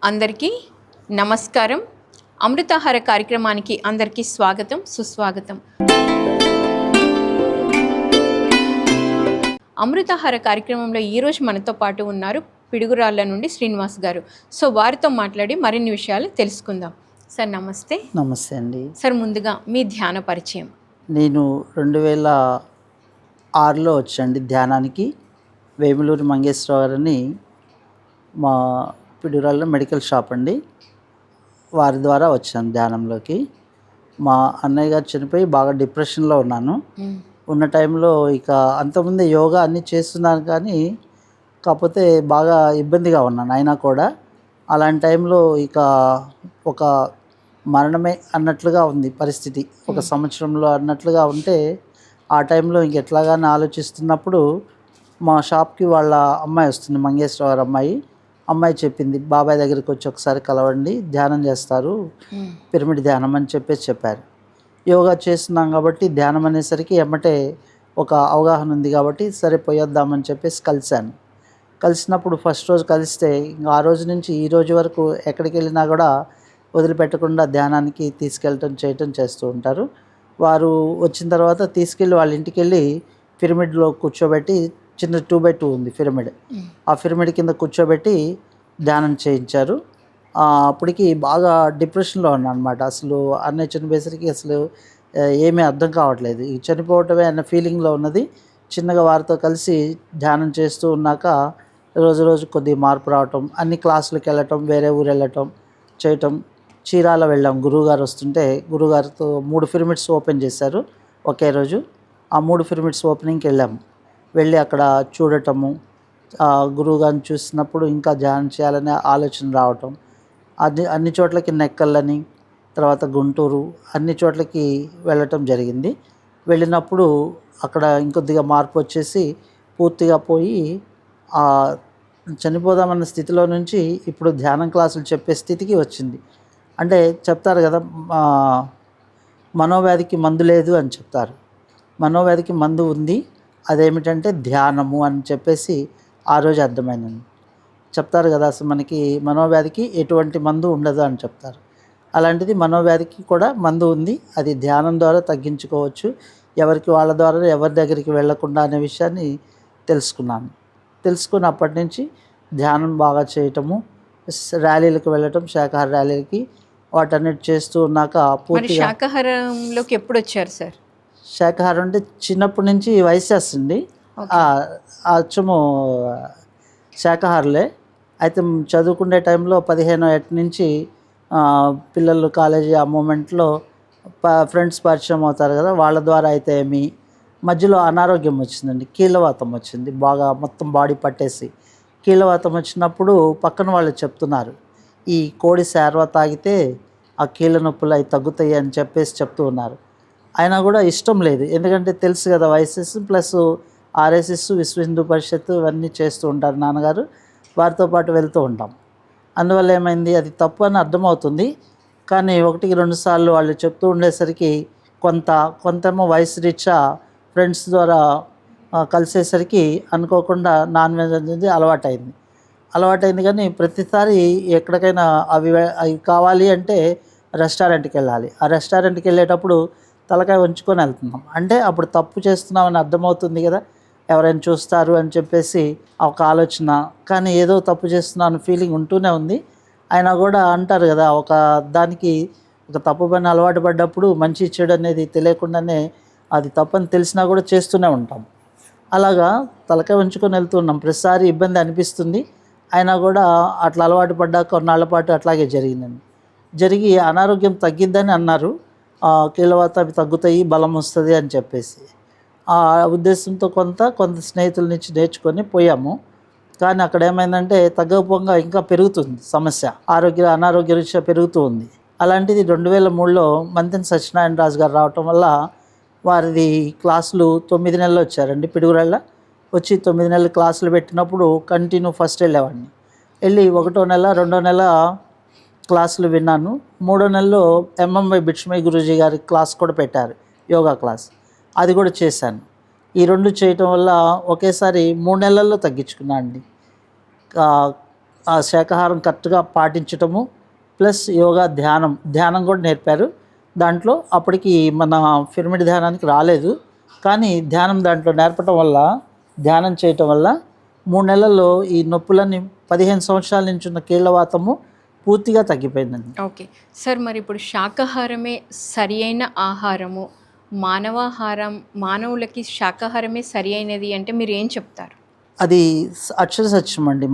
అందరికీ నమస్కారం. అమృతాహార కార్యక్రమానికి అందరికీ స్వాగతం, సుస్వాగతం. అమృతాహార కార్యక్రమంలో ఈరోజు మనతో పాటు ఉన్నారు పిడుగురాళ్ళ నుండి శ్రీనివాస్ గారు. సో వారితో మాట్లాడి మరిన్ని విషయాలు తెలుసుకుందాం. సార్ నమస్తే. నమస్తే అండి. సార్ ముందుగా మీ ధ్యాన పరిచయం. నేను 2006లో వచ్చండి ధ్యానానికి. వేములూరి మంగేశ్వరరావు గారని మా పిడుగురాళ్ళలో మెడికల్ షాప్ అండి, వారి ద్వారా వచ్చాను ధ్యానంలోకి. మా అన్నయ్య గారు చనిపోయి బాగా డిప్రెషన్లో ఉన్నాను. ఉన్న టైంలో ఇక అంతకుముందే యోగా అన్నీ చేస్తున్నాను, కానీ కాకపోతే బాగా ఇబ్బందిగా ఉన్నాను. అయినా కూడా అలాంటి టైంలో ఇక ఒక మరణమే అన్నట్లుగా ఉంది పరిస్థితి. ఒక సంవత్సరంలో అన్నట్లుగా ఉంటే ఆ టైంలో ఇంకెట్లాగానే ఆలోచిస్తున్నప్పుడు మా షాప్కి వాళ్ళ అమ్మాయి వస్తుంది, మంగేశ్వరరావు గారు అమ్మాయి చెప్పింది, బాబాయ్ దగ్గరికి వచ్చి ఒకసారి కలవండి, ధ్యానం చేస్తారు, పిరమిడ్ ధ్యానం అని చెప్పారు. యోగా చేస్తున్నాం కాబట్టి ధ్యానం అనేసరికి ఎమ్మటే ఒక అవగాహన ఉంది కాబట్టి సరే పోయొద్దామని చెప్పేసి కలిసినప్పుడు ఫస్ట్ రోజు కలిస్తే ఇంకా ఆ రోజు నుంచి ఈ రోజు వరకు ఎక్కడికి వెళ్ళినా కూడా వదిలిపెట్టకుండా ధ్యానానికి చేయటం చేస్తూ ఉంటారు. వారు వచ్చిన తర్వాత తీసుకెళ్ళి వాళ్ళ ఇంటికి వెళ్ళి పిరమిడ్లో కూర్చోబెట్టి, చిన్న 2x2 ఉంది పిరమిడ్, ఆ పిరమిడ్ కింద కూర్చోబెట్టి ధ్యానం చేయించారు. అప్పటికి బాగా డిప్రెషన్లో ఉన్నాను అనమాట. అసలు అన్నయ్య చనిపోయేసరికి అసలు ఏమీ అర్థం కావట్లేదు, ఈ చనిపోవటమే అన్న ఫీలింగ్లో ఉన్నది. చిన్నగా వారితో కలిసి ధ్యానం చేస్తూ ఉన్నాక రోజు కొద్దిగా మార్పు రావటం, అన్ని క్లాసులకు వెళ్ళటం, వేరే ఊరు వెళ్ళటం చేయటం. చీరాల వెళ్ళాం, గురువుగారు వస్తుంటే గురువుగారితో 3 పిరమిడ్స్ ఓపెన్ చేశారు ఒకే రోజు. ఆ 3 పిరమిడ్స్ ఓపెనింగ్కి వెళ్ళి అక్కడ చూడటము, గురువుగారిని చూసినప్పుడు ఇంకా ధ్యానం చేయాలనే ఆలోచన రావటం. అన్ని చోట్లకి నెక్కలని, తర్వాత గుంటూరు, అన్ని చోట్లకి వెళ్ళటం జరిగింది. వెళ్ళినప్పుడు అక్కడ ఇంకొద్దిగా మార్పు వచ్చేసి పూర్తిగా పోయి చనిపోదామన్న స్థితిలో నుంచి ఇప్పుడు ధ్యానం క్లాసులు చెప్పే స్థితికి వచ్చింది. అంటే చెప్తారు కదా, మనోవ్యాధికి మందు లేదు అని చెప్తారు. మనోవ్యాధికి మందు ఉంది, అదేమిటంటే ధ్యానము అని చెప్పేసి ఆ రోజు అర్థమైంది. చెప్తారు కదా, అసలు మనకి మనోవ్యాధికి ఎటువంటి మందు ఉండదు అని చెప్తారు. అలాంటిది మనోవ్యాధికి కూడా మందు ఉంది, అది ధ్యానం ద్వారా తగ్గించుకోవచ్చు, ఎవరికి వాళ్ళ ద్వారా ఎవరి దగ్గరికి వెళ్ళకుండా అనే విషయాన్ని తెలుసుకుని అప్పటి నుంచి ధ్యానం బాగా చేయటము, ర్యాలీలకు వెళ్ళటం, శాకాహార ర్యాలీలకి వాటన్నిటి చేస్తూ ఉన్నాక పూర్తిగా. శాకాహారంలోకి ఎప్పుడు వచ్చారు సార్? శాకాహారం అంటే చిన్నప్పటి నుంచి వయసు వస్తుంది, అచ్చము శాకాహారులే. అయితే చదువుకునే టైంలో 15 ఏట నుంచి పిల్లలు కాలేజీ ఆ మూమెంట్లో ఫ్రెండ్స్ పరిచయం అవుతారు కదా, వాళ్ళ ద్వారా అయితే మధ్యలో అనారోగ్యం వచ్చిందండి, కీళ్ళవాతం వచ్చింది, బాగా మొత్తం బాడీ పట్టేసి కీళ్ళవాతం వచ్చినప్పుడు పక్కన వాళ్ళు చెప్తున్నారు, ఈ కోడి శార్వా తాగితే ఆ కీళ్ళ నొప్పులు అవి తగ్గుతాయి అని చెప్పేసి చెప్తూ ఉన్నారు. అయినా కూడా ఇష్టం లేదు, ఎందుకంటే తెలుసు కదా వైఎస్ఎస్ ప్లస్ ఆర్ఎస్ఎస్, విశ్వ హిందూ పరిషత్ ఇవన్నీ చేస్తూ ఉంటారు నాన్నగారు, వారితో పాటు వెళ్తూ ఉంటాం. అందువల్ల ఏమైంది, అది తప్పు అని అర్థమవుతుంది, కానీ 1-2 సార్లు వాళ్ళు చెప్తూ ఉండేసరికి కొంతేమో వయసు రీత్యా ఫ్రెండ్స్ ద్వారా కలిసేసరికి అనుకోకుండా నాన్ వెజ్ అనేది అలవాటైంది. కానీ ప్రతిసారి ఎక్కడికైనా అవి కావాలి అంటే రెస్టారెంట్కి వెళ్ళాలి. ఆ రెస్టారెంట్కి వెళ్ళేటప్పుడు తలకాయ ఉంచుకొని వెళ్తున్నాం, అంటే అప్పుడు తప్పు చేస్తున్నామని అర్థమవుతుంది కదా, ఎవరైనా చూస్తారు అని చెప్పేసి ఒక ఆలోచన, కానీ ఏదో తప్పు చేస్తున్నాను ఫీలింగ్ ఉంటూనే ఉంది. అయినా కూడా అంటారు కదా, ఒక తప్పు పని అలవాటు పడ్డప్పుడు మంచి చెడు అనేది తెలియకుండానే అది తప్పని తెలిసినా కూడా చేస్తూనే ఉంటాం. అలాగా తలకాయ ఉంచుకొని వెళ్తున్నాం, ప్రతిసారి ఇబ్బంది అనిపిస్తుంది. అయినా కూడా అట్లా అలవాటు పడ్డాక కొన్నాళ్ళ పాటు అట్లాగే జరిగి అనారోగ్యం తగ్గిద్దని అన్నారు, కీళ్ళవాతం అవి తగ్గుతాయి, బలం వస్తుంది అని చెప్పేసి ఆ ఉద్దేశంతో కొంత స్నేహితుల నుంచి నేర్చుకొని పోయాము. కానీ అక్కడ ఏమైందంటే తగ్గకపోగా ఇంకా పెరుగుతుంది సమస్య, అనారోగ్య రీత్యా పెరుగుతూ ఉంది. అలాంటిది 2003లో మంతెన సత్యనారాయణ రాజు గారు రావటం వల్ల వారిది క్లాసులు 9 నెలలు వచ్చారండి పిడుగురాళ్ళ. వచ్చి 9 నెలలు క్లాసులు పెట్టినప్పుడు కంటిన్యూ ఫస్ట్ వెళ్ళి 1వ నెల 2వ నెల క్లాసులు విన్నాను. 3వ నెలలో ఎంఎంవై బిట్స్మై గురూజీ గారి క్లాస్ కూడా పెట్టారు, యోగా క్లాస్, అది కూడా చేశాను. ఈ 2 చేయటం వల్ల ఒకేసారి 3 నెలల్లో తగ్గించుకున్నాను అండి. ఆ శాకాహారం కరెక్ట్గా పాటించటము, ప్లస్ యోగా, ధ్యానం కూడా నేర్పారు. దాంట్లో అప్పటికి మన పిరమిడ్ ధ్యానానికి రాలేదు, కానీ ధ్యానం దాంట్లో నేర్పటం వల్ల, ధ్యానం చేయటం వల్ల 3 నెలల్లో ఈ నొప్పులన్నీ 15 సంవత్సరాల నుంచి ఉన్న కీళ్ళవాతము పూర్తిగా తగ్గిపోయిందండి. ఓకే సార్, మరి ఇప్పుడు శాకాహారమే సరి అయిన ఆహారము, మానవులకి శాకాహారమే సరి అయినది అంటే మీరు ఏం చెప్తారు? అది అక్షర సత్యం అండి.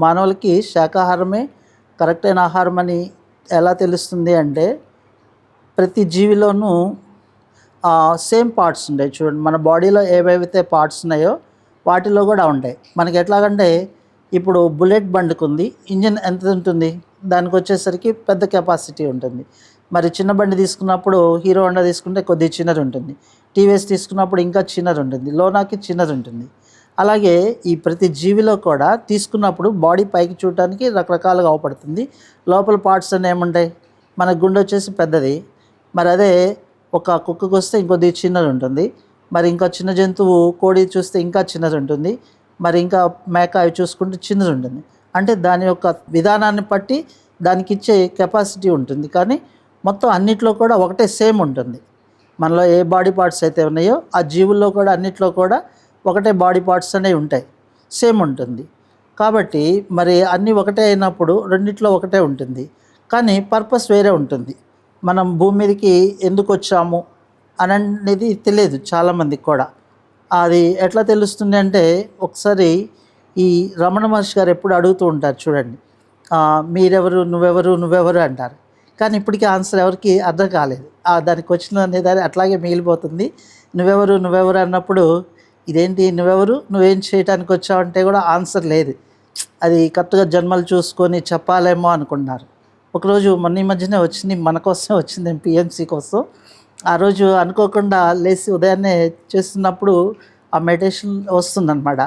మానవులకి శాకాహారమే కరెక్ట్ అయిన ఆహారం అని ఎలా తెలుస్తుంది అంటే, ప్రతి జీవిలోనూ సేమ్ పార్ట్స్ ఉంటాయి. చూడండి, మన బాడీలో ఏవేవైతే పార్ట్స్ ఉన్నాయో వాటిలో కూడా ఉంటాయి. మనకి ఎట్లాగంటే, ఇప్పుడు బుల్లెట్ బండికి ఉంది, ఇంజిన్ ఎంత ఉంటుంది, దానికి వచ్చేసరికి పెద్ద కెపాసిటీ ఉంటుంది. మరి చిన్న బండి తీసుకున్నప్పుడు హీరో హోండా తీసుకుంటే కొద్దిగా చిన్నది ఉంటుంది, టీవీఎస్ తీసుకున్నప్పుడు ఇంకా చిన్నది ఉంటుంది, లోనాకి చిన్నది ఉంటుంది. అలాగే ఈ ప్రతి జీవిలో కూడా తీసుకున్నప్పుడు బాడీ పైకి చూడటానికి రకరకాలుగా అవపడుతుంది. లోపల పార్ట్స్ అన్నీ ఏముంటాయి, మన గుండె వచ్చేసి పెద్దది, మరి అదే ఒక కుక్కకు వస్తే ఇంకొద్ది చిన్నది ఉంటుంది, మరి ఇంకా చిన్న జంతువు కోడి చూస్తే ఇంకా చిన్నది ఉంటుంది, మరి ఇంకా మేక అవి చూసుకుంటే చిన్నది ఉంటుంది. అంటే దాని యొక్క విధానాన్ని బట్టి దానికి ఇచ్చే కెపాసిటీ ఉంటుంది. కానీ మొత్తం అన్నిట్లో కూడా ఒకటే సేమ్ ఉంటుంది. మనలో ఏ బాడీ పార్ట్స్ అయితే ఉన్నాయో ఆ జీవుల్లో కూడా అన్నిట్లో కూడా ఒకటే బాడీ పార్ట్స్ అనేవి ఉంటాయి, సేమ్ ఉంటుంది. కాబట్టి మరి అన్నీ ఒకటే అయినప్పుడు రెండిట్లో ఒకటే ఉంటుంది, కానీ పర్పస్ వేరే ఉంటుంది. మనం భూమి మీదకి ఎందుకు వచ్చాము అనేది తెలియదు చాలామందికి కూడా. అది ఎట్లా తెలుస్తుంది అంటే, ఒకసారి ఈ రమణ మహర్షి గారు ఎప్పుడు అడుగుతూ ఉంటారు చూడండి, మీరెవరు, నువ్వెవరు అంటారు. కానీ ఇప్పటికీ ఆన్సర్ ఎవరికి అర్థం కాలేదు. దాని క్వశ్చన్ అనేది అట్లాగే మిగిలిపోతుంది. నువ్వెవరు అన్నప్పుడు, ఇదేంటి నువ్వెవరు, నువ్వేం చేయడానికి వచ్చావంటే కూడా ఆన్సర్ లేదు. అది కరెక్ట్గా జన్మలు చూసుకొని చెప్పాలేమో అనుకున్నారు. ఒకరోజు ఈ మధ్యనే వచ్చింది, మన కోసం వచ్చింది, పిఎంసి కోసం. ఆ రోజు అనుకోకుండా లేచి ఉదయాన్నే చేస్తున్నప్పుడు ఆ మెడిటేషన్ వస్తుందన్నమాట.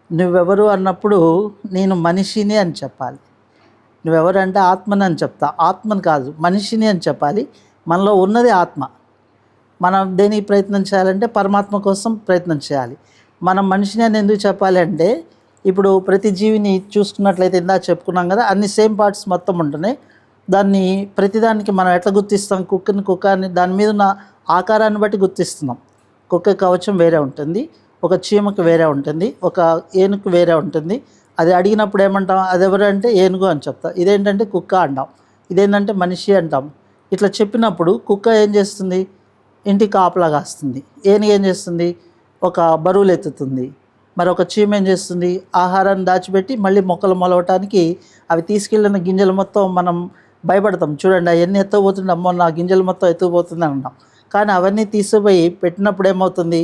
నువ్వెవరు అన్నప్పుడు నేను మనిషిని అని చెప్పాలి. నువ్వెవరు అంటే ఆత్మని అని చెప్తా, ఆత్మని కాదు మనిషిని అని చెప్పాలి. మనలో ఉన్నది ఆత్మ. మనం దేనికి ప్రయత్నం చేయాలంటే పరమాత్మ కోసం ప్రయత్నం చేయాలి. మనం మనిషిని అని ఎందుకు చెప్పాలి అంటే, ఇప్పుడు ప్రతి జీవిని చూసుకున్నట్లయితే ఇందాక చెప్పుకున్నాం కదా, అన్ని సేమ్ పార్ట్స్ మొత్తం ఉంటున్నాయి. దాన్ని ప్రతిదానికి మనం ఎట్లా గుర్తిస్తాం, కుక్క అని దాని మీద ఉన్న ఆకారాన్ని బట్టి గుర్తిస్తున్నాం. కుక్క కవచం వేరే ఉంటుంది, ఒక చీమకు వేరే ఉంటుంది, ఒక ఏనుగు వేరే ఉంటుంది. అది అడిగినప్పుడు ఏమంటాం, అది ఎవరు అంటే ఏనుగు అని చెప్తాం, ఇదేంటంటే కుక్క అంటాం, ఇదేంటంటే మనిషి అంటాం. ఇట్లా చెప్పినప్పుడు కుక్క ఏం చేస్తుంది, ఇంటికి కాపలా కాస్తుంది. ఏనుగు ఏం చేస్తుంది, ఒక బరువులు ఎత్తుతుంది. మరి ఒక చీమ ఏం చేస్తుంది, ఆహారాన్ని దాచిపెట్టి మళ్ళీ మొక్కలు మొలవటానికి అవి తీసుకెళ్ళిన గింజలు మొత్తం మనం భయపడతాం. చూడండి, అవన్నీ ఎత్తుకుపోతుంది, అమ్మో నా గింజలు మొత్తం ఎత్తుకుపోతుంది అంటాం. కానీ అవన్నీ తీసుకుపోయి పెట్టినప్పుడు ఏమవుతుంది,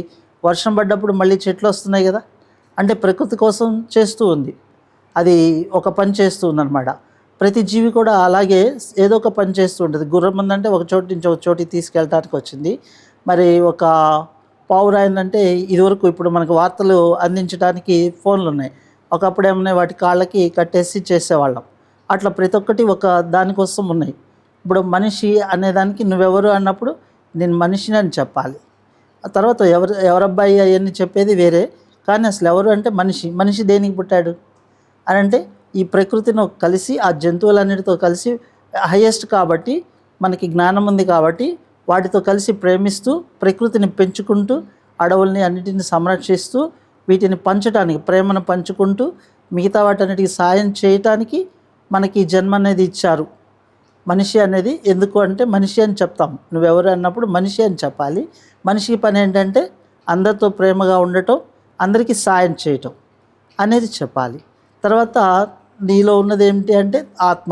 వర్షం పడ్డప్పుడు మళ్ళీ చెట్లు వస్తున్నాయి కదా. అంటే ప్రకృతి కోసం చేస్తూ ఉంది, అది ఒక పని చేస్తూ ఉందన్నమాట. ప్రతి జీవి కూడా అలాగే ఏదో ఒక పని చేస్తూ ఉంటుంది. గుర్రం ఉందంటే ఒక చోటు నుంచి ఒక చోటికి తీసుకెళ్ళటానికి వచ్చింది. మరి ఒక పావురాయిందంటే ఇదివరకు, ఇప్పుడు మనకు వార్తలు అందించడానికి ఫోన్లు ఉన్నాయి, ఒకప్పుడు ఏమన్నా వాటి కాళ్ళకి కట్టేసి చేసేవాళ్ళం. అట్లా ప్రతి ఒక్కటి ఒక దానికోసం ఉన్నాయి. ఇప్పుడు మనిషి అనేదానికి నువ్వెవరు అన్నప్పుడు నేను మనిషిని అని చెప్పాలి. ఆ తర్వాత ఎవరబ్బాయి అవన్నీ చెప్పేది వేరే, కానీ అసలు ఎవరు అంటే మనిషి దేనికి పుట్టాడు అని అంటే, ఈ ప్రకృతిని కలిసి ఆ జంతువులన్నిటితో కలిసి హయ్యెస్ట్ కాబట్టి మనకి జ్ఞానం ఉంది కాబట్టి వాటితో కలిసి ప్రేమిస్తూ ప్రకృతిని పెంచుకుంటూ అడవుల్ని అన్నిటిని సంరక్షిస్తూ వీటిని పంచడానికి, ప్రేమను పంచుకుంటూ మిగతా వాటన్నిటికి సాయం చేయటానికి మనకి జన్మ అనేది ఇచ్చారు. మనిషి అనేది ఎందుకు అంటే మనిషి అని చెప్తాం, నువ్వెవరు అన్నప్పుడు మనిషి అని చెప్పాలి. మనిషి పని ఏంటంటే అందరితో ప్రేమగా ఉండటం, అందరికీ సాయం చేయటం అనేది చెప్పాలి. తర్వాత నీలో ఉన్నది ఏమిటి అంటే ఆత్మ,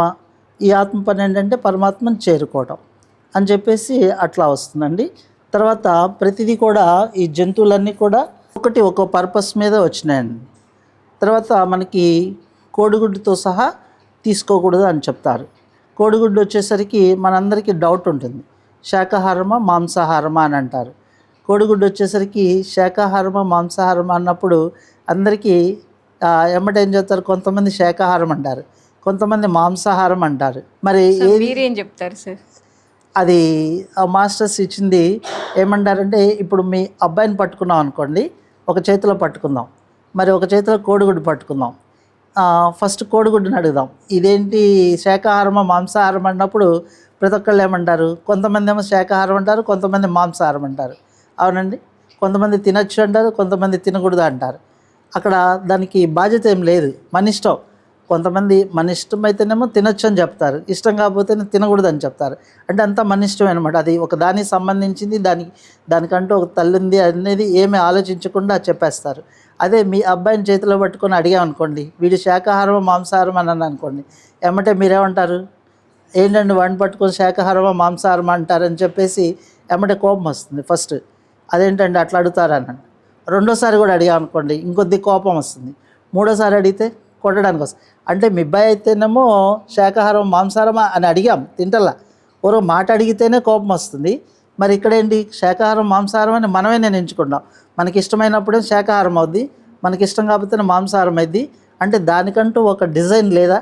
ఈ ఆత్మ పని ఏంటంటే పరమాత్మను చేరుకోవటం అని చెప్పేసి అట్లా వస్తుందండి. తర్వాత ప్రతిదీ కూడా ఈ జంతువులన్నీ కూడా ఒక్కో పర్పస్ మీద వచ్చినాయండి. తర్వాత మనకి కోడిగుడ్డుతో సహా తీసుకోకూడదు అని చెప్తారు. కోడిగుడ్డు వచ్చేసరికి మనందరికీ డౌట్ ఉంటుంది, శాకాహారమా మాంసాహారమా అని అంటారు. కోడిగుడ్డు వచ్చేసరికి శాకాహారమా మాంసాహారమా అన్నప్పుడు అందరికీ ఏం చెప్తారు, కొంతమంది శాకాహారం అంటారు, కొంతమంది మాంసాహారం అంటారు. మరి మీరేం చెప్తారు సార్? అది మాస్టర్స్ ఇచ్చింది ఏమంటారంటే, ఇప్పుడు మీ అబ్బాయిని పట్టుకున్నాం అనుకోండి, ఒక చేతిలో పట్టుకుందాం, మరి ఒక చేతిలో కోడిగుడ్డు పట్టుకుందాం. ఫస్ట్ కోడిగుడ్డుని అడుగుదాం. ఇదేంటి శాకాహారమా మాంసాహారం అన్నప్పుడు ప్రతి ఒక్కళ్ళు ఏమంటారు? కొంతమంది ఏమో శాకాహారం అంటారు, కొంతమంది మాంసాహారం అంటారు. అవునండి. కొంతమంది తినచ్చు అంటారు, కొంతమంది తినకూడదు అంటారు. అక్కడ దానికి బాధ్యత ఏం లేదు, మన ఇష్టం. కొంతమంది మన ఇష్టం అయితేనేమో తినొచ్చు అని చెప్తారు, ఇష్టం కాకపోతే తినకూడదు అని చెప్తారు. అంటే అంతా మన ఇష్టమే అనమాట. అది ఒక దానికి సంబంధించింది, దానికంటూ ఒక తల్లి ఉంది అనేది ఏమీ ఆలోచించకుండా చెప్పేస్తారు. అదే మీ అబ్బాయిని చేతిలో పట్టుకొని అడిగామనుకోండి, వీడు శాకాహారమా మాంసాహారం అని అనుకోండి, ఏమంటే మీరేమంటారు? ఏంటండి వాడిని పట్టుకొని శాకాహారమా మాంసాహారమా అంటారని చెప్పేసి ఏమంటే కోపం వస్తుంది ఫస్ట్. అదేంటండి అట్లా అడుగుతారని. రెండోసారి కూడా అడిగామనుకోండి, ఇంకొద్ది కోపం వస్తుంది. మూడోసారి అడిగితే కొట్టడానికి వస్తుంది. అంటే మీ అబ్బాయి అయితేనేమో శాకాహారం మాంసాహారమా అని అడిగాం, తింటల్లా. ఓరో మాట అడిగితేనే కోపం వస్తుంది. మరి ఇక్కడేంటి శాకాహారం మాంసాహారం అని మనమే నిర్ణయించుకుంటాం. మనకి ఇష్టమైనప్పుడే శాకాహారం అవుద్ది, మనకి ఇష్టం కాకపోతే మాంసాహారం అయింది. అంటే దానికంటూ ఒక డిజైన్ లేదా?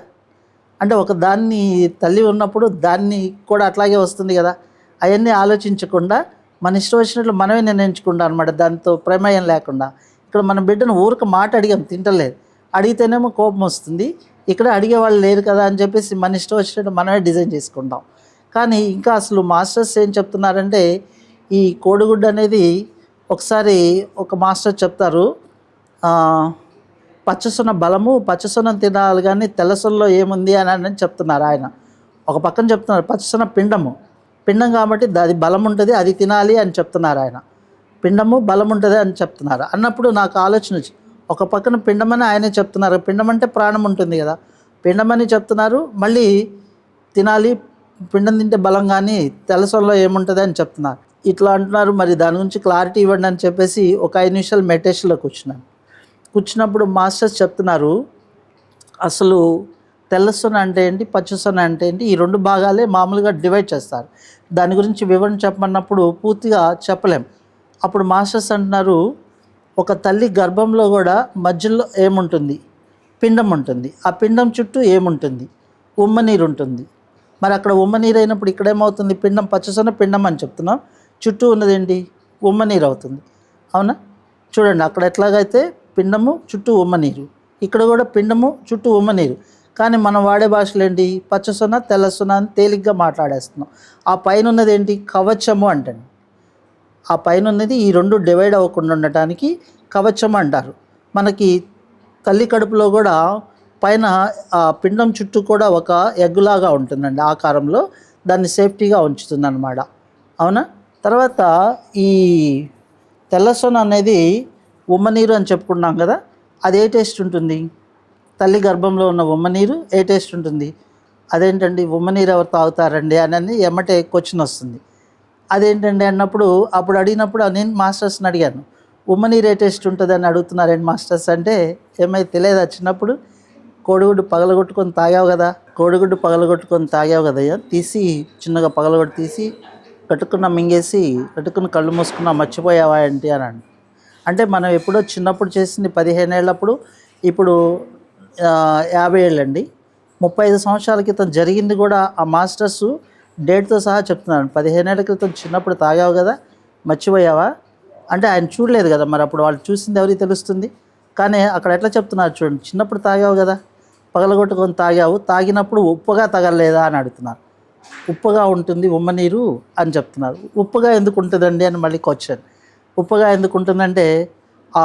అంటే ఒక దాన్ని తల్లి ఉన్నప్పుడు దాన్ని కూడా అట్లాగే వస్తుంది కదా. అవన్నీ ఆలోచించకుండా మన ఇష్టం వచ్చినట్లు మనమే నిర్ణయించుకుంటాం అనమాట, దాంతో ప్రమేయం లేకుండా. ఇక్కడ మన బిడ్డను ఊరికి మాట అడిగాం, తింటలేదు. అడిగితేనేమో కోపం వస్తుంది. ఇక్కడ అడిగేవాళ్ళు లేరు కదా అని చెప్పేసి మన ఇష్టం వచ్చినట్టు మనమే డిజైన్ చేసుకుంటాం. కానీ ఇంకా అసలు మాస్టర్స్ ఏం చెప్తున్నారంటే, ఈ కోడిగుడ్డు అనేది ఒకసారి ఒక మాస్టర్ చెప్తారు, పచ్చసొన బలము, పచ్చసొన తినాలి కానీ తెల్లసొనలో ఏముంది అని చెప్తున్నారు ఆయన. ఒక పక్కన చెప్తున్నారు పచ్చసొన పిండం కాబట్టి అది బలం ఉంటుంది, అది తినాలి అని చెప్తున్నారు ఆయన. పిండము బలం ఉంటుంది అని చెప్తున్నారు. అన్నప్పుడు నాకు ఆలోచన వచ్చి, ఒక పక్కన పిండమని ఆయనే చెప్తున్నారు, పిండం అంటే ప్రాణం ఉంటుంది కదా, పిండమని చెప్తున్నారు, మళ్ళీ తినాలి, పిండం తింటే బలం కానీ తెల్లసొనలో ఏముంటుంది అని చెప్తున్నారు. ఇట్లా అంటున్నారు. మరి దాని గురించి క్లారిటీ ఇవ్వండి అని చెప్పేసి ఒక 5 నిమిషాలు మెడిటేషన్లో కూర్చున్నప్పుడు మాస్టర్స్ చెప్తున్నారు, అసలు తెల్లసొన అంటే ఏంటి, పచ్చసొన అంటే ఏంటి, ఈ 2 భాగాలే మామూలుగా డివైడ్ చేస్తారు. దాని గురించి వివరణ చెప్పమన్నప్పుడు పూర్తిగా చెప్పలేం. అప్పుడు మాస్టర్స్ అంటున్నారు, ఒక తల్లి గర్భంలో కూడా మధ్యలో ఏముంటుంది, పిండం ఉంటుంది. ఆ పిండం చుట్టూ ఏముంటుంది, ఉమ్మనీరు ఉంటుంది. మరి అక్కడ ఉమ్మనీరు అయినప్పుడు ఇక్కడ ఏమవుతుంది, పిండం పచ్చసొన పిండం అని చెప్తున్నాం, చుట్టూ ఉన్నదేంటి, ఉమ్మనీరు అవుతుంది. అవునా? చూడండి, అక్కడ ఎట్లాగైతే పిండము చుట్టూ ఉమ్మనీరు, ఇక్కడ కూడా పిండము చుట్టూ ఉమ్మనీరు. కానీ మనం వాడే భాషలు ఏంటి, పచ్చసొన తెల్లసొన అని తేలిగ్గా మాట్లాడేస్తున్నాం. ఆ పైన ఉన్నది ఏంటి, కవచము అంటండి. ఆ పైన ఉన్నది ఈ 2 డివైడ్ అవ్వకుండా ఉండటానికి కవచం అంటారు. మనకి తల్లి కడుపులో కూడా పైన ఆ పిండం చుట్టూ కూడా ఒక ఎగ్గులాగా ఉంటుందండి ఆకారంలో, దాన్ని సేఫ్టీగా ఉంచుతుంది అన్నమాట. అవునా? తర్వాత ఈ తెల్లసొన అనేది ఉమ్మనీరు అని చెప్పుకున్నాం కదా, అది ఏ టేస్ట్ ఉంటుంది, తల్లి గర్భంలో ఉన్న ఉమ్మనీరు ఏ టేస్ట్ ఉంటుంది? అదేంటండి ఉమ్మనీరు ఎవరు తాగుతారండి అని ఎమ్మటే క్వశ్చన్ వస్తుంది. అదేంటండి అన్నప్పుడు, అప్పుడు అడిగినప్పుడు నేను మాస్టర్స్ని అడిగాను, ఉమ్మనీరు ఏ టేస్ట్ ఉంటుంది అని అడుగుతున్నారండి మాస్టర్స్ అంటే, ఏమైతే తెలియదా చిన్నప్పుడు కోడిగుడ్డు పగలగొట్టుకొని తాగావు కదా, కోడిగుడ్డు పగలగొట్టుకొని తాగావు కదయ్యా, తీసి చిన్నగా పగలగొట్టి తీసి కట్టుకున్న మింగేసి కట్టుకున్న కళ్ళు మూసుకున్నా మర్చిపోయావా ఏంటి అని అంటే మనం ఎప్పుడో చిన్నప్పుడు చేసింది 15 ఏళ్ళప్పుడు, ఇప్పుడు 50 ఏళ్ళండి. 35 సంవత్సరాల క్రితం జరిగింది కూడా ఆ మాస్టర్స్ డేట్తో సహా చెప్తున్నాను. 15 ఏళ్ళ క్రితం చిన్నప్పుడు తాగావు కదా, మర్చిపోయావా అంటే ఆయన చూడలేదు కదా, మరి అప్పుడు వాళ్ళు చూసింది ఎవరికి తెలుస్తుంది. కానీ అక్కడ ఎట్లా చెప్తున్నారు చూడండి, చిన్నప్పుడు తాగావు కదా, పగలగొట్టుకొని తాగావు, తాగినప్పుడు ఉప్పుగా తగలలేదా అని అడుగుతున్నారు. ఉప్పుగా ఉంటుంది ఉమ్మనీరు అని చెప్తున్నారు. ఉప్పుగా ఎందుకు ఉంటుందండి అని మళ్ళీ క్వశ్చన్. ఉప్పుగా ఎందుకు ఉంటుందంటే, ఆ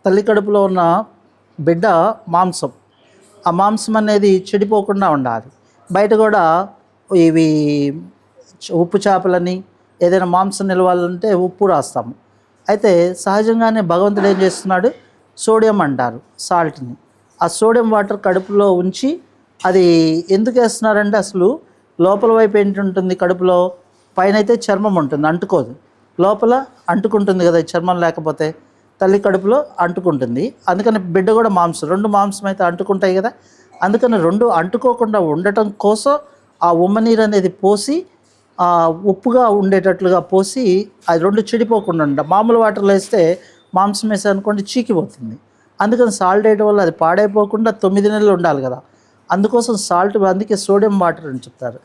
తల్లి కడుపులో ఉన్న బిడ్డ మాంసం, ఆ మాంసం అనేది చెడిపోకుండా ఉండాలి. బయట కూడా ఇవి ఉప్పు చేపలని ఏదైనా మాంసం నిలవాలంటే ఉప్పు రాస్తాము. అయితే సహజంగానే భగవంతుడు ఏం చేస్తున్నాడు, సోడియం అంటారు సాల్ట్ని. ఆ సోడియం వాటర్ కడుపులో ఉంచి, అది ఎందుకు వేస్తున్నారంటే, అసలు లోపల వైపు ఏంటి ఉంటుంది కడుపులో, పైన అయితే చర్మం ఉంటుంది అంటుకోదు, లోపల అంటుకుంటుంది కదా, చర్మం లేకపోతే తల్లి కడుపులో అంటుకుంటుంది. అందుకని బిడ్డ కూడా మాంసం, 2 మాంసం అయితే అంటుకుంటాయి కదా, అందుకని 2 అంటుకోకుండా ఉండటం కోసం ఆ ఉమ్మనీరు అనేది పోసి ఉప్పుగా ఉండేటట్లుగా పోసి, అది 2 చెడిపోకుండా ఉండ. మామూలు వాటర్లో వేస్తే మాంసం వేసే అనుకోండి చీకిపోతుంది. అందుకని సాల్ట్ వేయడం వల్ల అది పాడైపోకుండా 9 నెలలు ఉండాలి కదా, అందుకోసం సాల్ట్, అందుకే సోడియం వాటర్ అని చెప్తారు.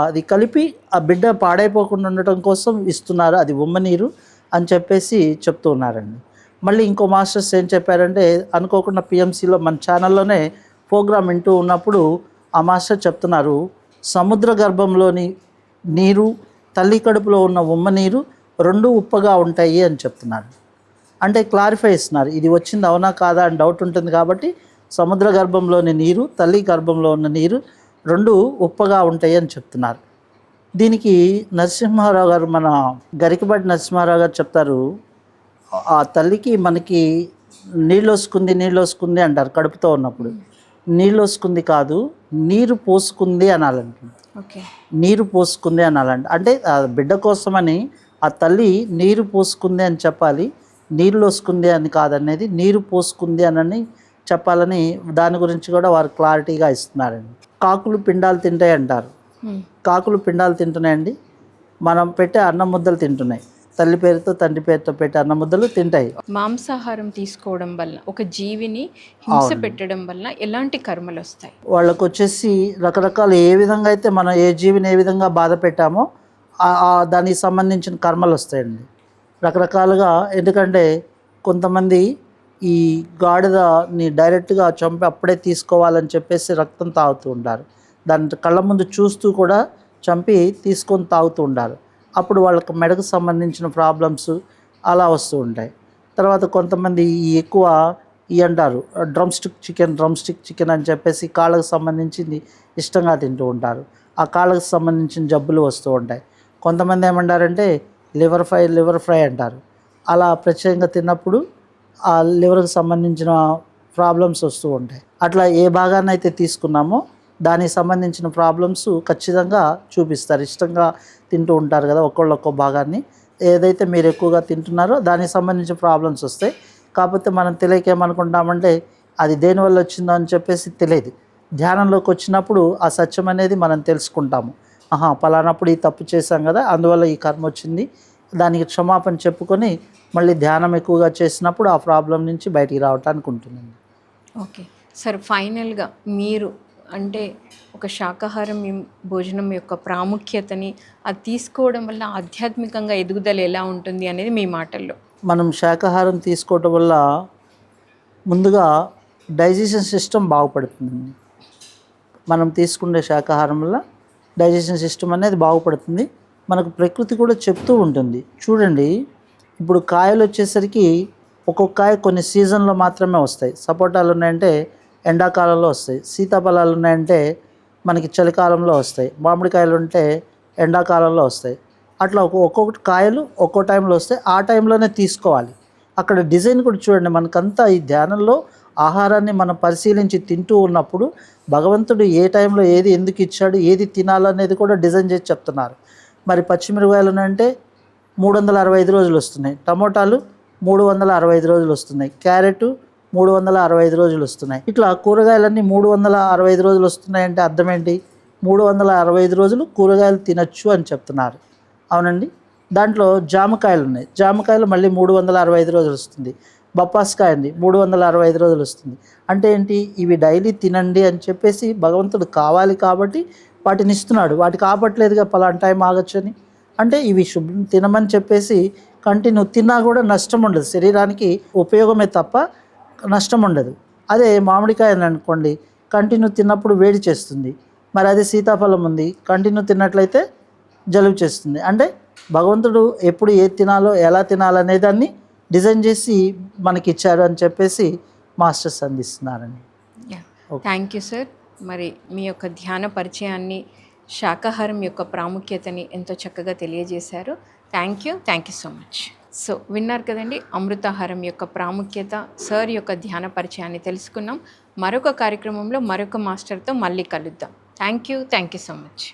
అది కలిపి ఆ బిడ్డ పాడైపోకుండా ఉండటం కోసం ఇస్తున్నారు, అది ఉమ్మనీరు అని చెప్పేసి చెప్తూ ఉన్నారండి. మళ్ళీ ఇంకో మాస్టర్స్ ఏం చెప్పారంటే, అనుకోకుండా పిఎంసిలో మన ఛానల్లోనే ప్రోగ్రామ్ వింటూ ఉన్నప్పుడు ఆ మాస్టర్ చెప్తున్నారు, సముద్ర గర్భంలోని నీరు, తల్లి కడుపులో ఉన్న ఉమ్మ నీరు రెండు ఉప్పగా ఉంటాయి అని చెప్తున్నారు. అంటే క్లారిఫై ఇస్తున్నారు, ఇది వచ్చింది అవునా కాదా అని డౌట్ ఉంటుంది కాబట్టి సముద్ర గర్భంలోని నీరు, తల్లి గర్భంలో ఉన్న నీరు రెండు ఉప్పగా ఉంటాయి అని చెప్తున్నారు. దీనికి నరసింహారావు గారు, మన గరికపాటి నరసింహారావు గారు చెప్తారు, ఆ తల్లికి మనకి నీళ్ళు వస్తుంది అంటారు కడుపుతో ఉన్నప్పుడు. నీళ్ళు వస్తుంది కాదు, నీరు పోసుకుంది అనాలంట. ఓకే, నీరు పోసుకుంది అనాలంట. అంటే ఆ బిడ్డ కోసమని ఆ తల్లి నీరు పోసుకుంది అని చెప్పాలి, నీళ్ళు వస్తుంది అని కాదనేది నీరు పోసుకుంది అని చెప్పాలని దాని గురించి కూడా వారు క్లారిటీగా ఇస్తున్నారండి. కాకులు పిండాలు తింటాయి అంటారు. కాకులు పిండాలు తింటున్నాయండి, మనం పెట్టే అన్నం ముద్దలు తింటున్నాయి. తల్లి పేరుతో తండ్రి పేరుతో పెట్టే అన్నం ముద్దలు తింటాయి. మాంసాహారం తీసుకోవడం వల్ల, ఒక జీవిని హింస పెట్టడం వల్ల ఎలాంటి కర్మలు వస్తాయి? వాళ్ళకు వచ్చేసి రకరకాల, ఏ విధంగా అయితే మనం ఏ జీవిని ఏ విధంగా బాధ పెట్టామో దానికి సంబంధించిన కర్మలు వస్తాయండి రకరకాలుగా. ఎందుకంటే కొంతమంది ఈ గాడిదని డైరెక్ట్గా చంపి అప్పుడే తీసుకోవాలని చెప్పేసి రక్తం తాగుతూ ఉంటారు. దాని కళ్ళ ముందు చూస్తూ కూడా చంపి తీసుకొని తాగుతూ ఉంటారు. అప్పుడు వాళ్ళకి మెడకు సంబంధించిన ప్రాబ్లమ్స్ అలా వస్తూ ఉంటాయి. తర్వాత కొంతమంది ఎక్కువ అంటారు డ్రమ్ స్టిక్ చికెన్ అని చెప్పేసి కాళ్ళకు సంబంధించింది ఇష్టంగా తింటూ ఉంటారు. ఆ కాళ్ళకు సంబంధించిన జబ్బులు వస్తూ ఉంటాయి. కొంతమంది ఏమంటారంటే లివర్ ఫ్రై అంటారు. అలా ప్రత్యేకంగా తిన్నప్పుడు ఆ లివర్కి సంబంధించిన ప్రాబ్లమ్స్ వస్తూ ఉంటాయి. అట్లా ఏ భాగాన్ని అయితే తీసుకున్నామో దానికి సంబంధించిన ప్రాబ్లమ్స్ ఖచ్చితంగా చూపిస్తారు. ఇష్టంగా తింటూ ఉంటారు కదా ఒక్కొక్క భాగాన్ని, ఏదైతే మీరు ఎక్కువగా తింటున్నారో దానికి సంబంధించిన ప్రాబ్లమ్స్ వస్తాయి. కాకపోతే మనం తెలియక ఏమనుకుంటామంటే అది దేనివల్ల వచ్చిందో అని చెప్పేసి తెలియదు. ధ్యానంలోకి వచ్చినప్పుడు ఆ సత్యం అనేది మనం తెలుసుకుంటాము. పలానప్పుడు ఈ తప్పు చేశాం కదా, అందువల్ల ఈ కర్మ వచ్చింది, దానికి క్షమాపణ చెప్పుకొని మళ్ళీ ధ్యానం ఎక్కువగా చేసినప్పుడు ఆ ప్రాబ్లం నుంచి బయటికి రావటానికి ఉంటుందండి. ఓకే సార్, ఫైనల్గా మీరు అంటే ఒక శాకాహారం భోజనం యొక్క ప్రాముఖ్యతని, అది తీసుకోవడం వల్ల ఆధ్యాత్మికంగా ఎదుగుదల ఎలా ఉంటుంది అనేది మీ మాటల్లో. మనం శాకాహారం తీసుకోవటం వల్ల ముందుగా డైజెషన్ సిస్టమ్ బాగుపడుతుందండి. మనం తీసుకునే శాకాహారం వల్ల డైజెషన్ సిస్టమ్ అనేది బాగుపడుతుంది. మనకు ప్రకృతి కూడా చెప్తూ ఉంటుంది. చూడండి, ఇప్పుడు కాయలు వచ్చేసరికి ఒక్కొక్క కాయ కొన్ని సీజన్లో మాత్రమే వస్తాయి. సపోటాలు ఉన్నాయంటే ఎండాకాలంలో వస్తాయి. సీతాఫలాలు ఉన్నాయంటే మనకి చలికాలంలో వస్తాయి. మామిడికాయలు ఉంటే ఎండాకాలంలో వస్తాయి. అట్లా ఒక్కొక్కటి కాయలు ఒక్కో టైంలో వస్తాయి. ఆ టైంలోనే తీసుకోవాలి. అక్కడ డిజైన్ కూడా చూడండి, మనకంతా ఈ ధ్యానంలో ఆహారాన్ని మనం పరిశీలించి తింటూ ఉన్నప్పుడు భగవంతుడు ఏ టైంలో ఏది ఎందుకు ఇచ్చాడు, ఏది తినాలనేది కూడా డిజైన్ చేసి చెప్తున్నారు. మరి పచ్చిమిరపకాయలు అంటే 365 రోజులు వస్తున్నాయి, టమోటాలు 365 రోజులు వస్తున్నాయి, క్యారెట్ 365 రోజులు వస్తున్నాయి. ఇట్లా కూరగాయలన్నీ 365 రోజులు వస్తున్నాయంటే అర్థం ఏంటి? 365 రోజులు కూరగాయలు తినచ్చు అని చెప్తున్నారు. అవునండి. దాంట్లో జామకాయలు ఉన్నాయి, జామకాయలు మళ్ళీ 365 రోజులు వస్తుంది. బొప్పాస్కాయ అండి 365 రోజులు వస్తుంది. అంటే ఏంటి? ఇవి డైలీ తినండి అని చెప్పేసి భగవంతుడు కావాలి కాబట్టి వాటిని ఇస్తున్నాడు. వాటికి ఆపట్లేదుగా పలానా టైం ఆగచ్చు అని. అంటే ఇవి శుభ్రం తినమని చెప్పేసి కంటిన్యూ తిన్నా కూడా నష్టం ఉండదు, శరీరానికి ఉపయోగమే తప్ప నష్టం ఉండదు. అదే మామిడికాయ అనుకోండి, కంటిన్యూ తిన్నప్పుడు వేడి చేస్తుంది. మరి అదే సీతాఫలం ఉంది, కంటిన్యూ తిన్నట్లయితే జలుబు చేస్తుంది. అంటే భగవంతుడు ఎప్పుడు ఏది తినాలో ఎలా తినాలనే దాన్ని డిజైన్ చేసి మనకి ఇచ్చారు అని చెప్పేసి మాస్టర్స్ అందిస్తున్నారండి. Thank you sir. మరి మీ యొక్క ధ్యాన పరిచయాన్ని, శాకాహారం యొక్క ప్రాముఖ్యతని ఎంతో చక్కగా తెలియజేశారు. Thank you so much. So విన్నారు కదండి, అమృతాహారం యొక్క ప్రాముఖ్యత, సార్ యొక్క ధ్యాన పరిచయాన్ని తెలుసుకున్నాం. మరొక కార్యక్రమంలో మరొక మాస్టర్తో మళ్ళీ కలుద్దాం. Thank you so much.